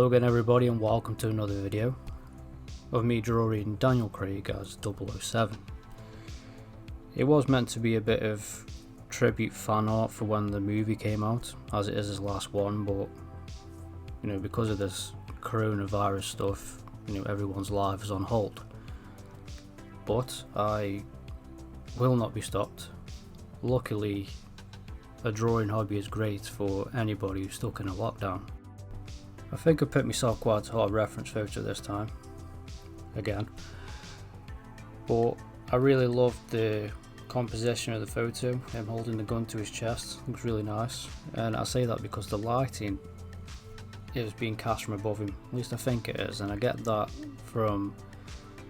Hello again everybody, and welcome to another video of me drawing Daniel Craig as 007. It was meant to be a bit of tribute fan art for when the movie came out, as it is his last one, but because of this coronavirus stuff, everyone's life is on hold. But I will not be stopped. Luckily, a drawing hobby is great for anybody who's stuck in a lockdown. I think I picked myself quite a hard reference photo this time, again, but I really loved the composition of the photo, him holding the gun to his chest. It was really nice, and I say that because the lighting is being cast from above him, at least I think it is, and I get that from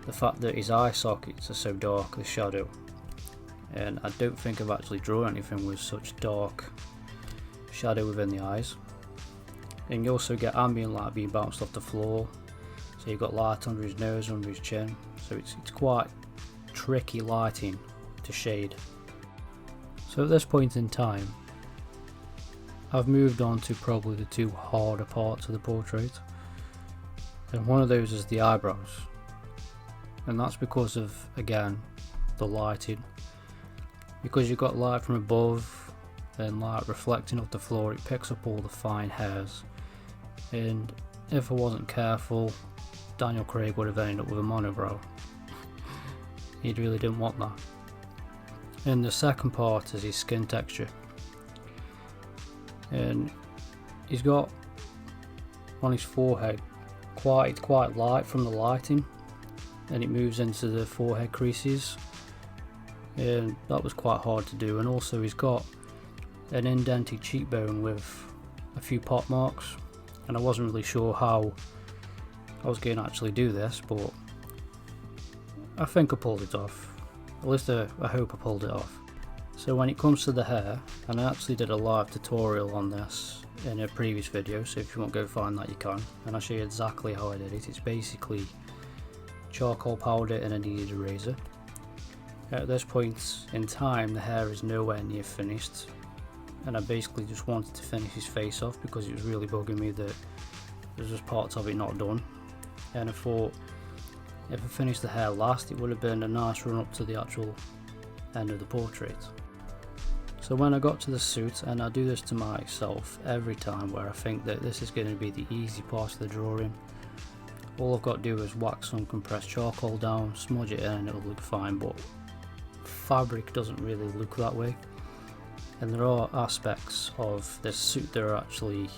the fact that his eye sockets are so dark, the shadow, and I don't think I've actually drawn anything with such dark shadow within the eyes. And you also get ambient light being bounced off the floor, so you've got light under his nose, under his chin, so it's quite tricky lighting to shade. So at this point in time, I've moved on to probably the two harder parts of the portrait, and one of those is the eyebrows, and that's because of, again, the lighting. Because you've got light from above and light reflecting off the floor, it picks up all the fine hairs. And if I wasn't careful, Daniel Craig would have ended up with a monobrow. He really didn't want that. And the second part is his skin texture. And he's got on his forehead quite light from the lighting, and it moves into the forehead creases, and that was quite hard to do. And also he's got an indented cheekbone with a few pop marks, and I wasn't really sure how I was going to actually do this, but I think I pulled it off. At least I hope I pulled it off. So when it comes to the hair, and I actually did a live tutorial on this in a previous video, so if you want to go find that you can, and I'll show you exactly how I did it. It's basically charcoal powder and a kneaded eraser. At this point in time, the hair is nowhere near finished, and I basically just wanted to finish his face off because it was really bugging me that there's just parts of it not done, and I thought if I finished the hair last, it would have been a nice run up to the actual end of the portrait. So when I got to the suit, and I do this to myself every time where I think that this is going to be the easy part of the drawing, all I've got to do is wax some compressed charcoal down, smudge it in, and it'll look fine. But fabric doesn't really look that way, and there are aspects of this suit that are actually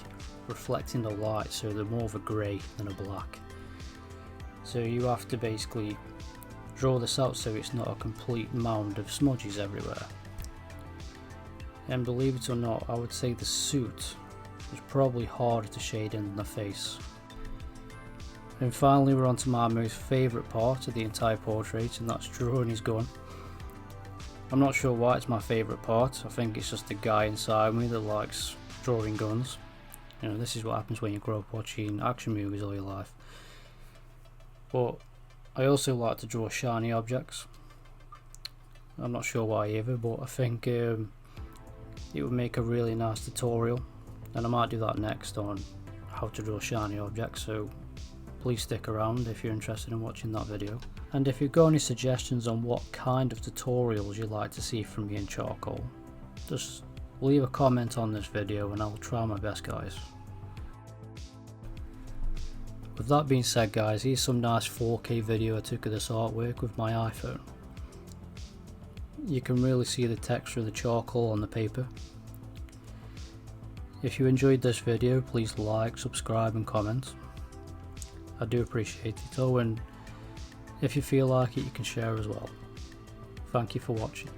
reflecting the light, so they're more of a grey than a black. So you have to basically draw this out so it's not a complete mound of smudges everywhere. And believe it or not, I would say the suit is probably harder to shade in than the face. And finally, we're on to my most favourite part of the entire portrait, and that's drawing his gun. I'm not sure why it's my favourite part. I think it's just the guy inside me that likes drawing guns. This is what happens when you grow up watching action movies all your life. But I also like to draw shiny objects. I'm not sure why either, but I think it would make a really nice tutorial, and I might do that next on how to draw shiny objects, so please stick around if you're interested in watching that video. And if you've got any suggestions on what kind of tutorials you'd like to see from me in charcoal, just leave a comment on this video and I'll try my best, guys. With that being said, guys, here's some nice 4K video I took of this artwork with my iPhone. You can really see the texture of the charcoal on the paper. If you enjoyed this video, please like, subscribe and comment. I do appreciate it. Oh, and if you feel like it, you can share as well. Thank you for watching.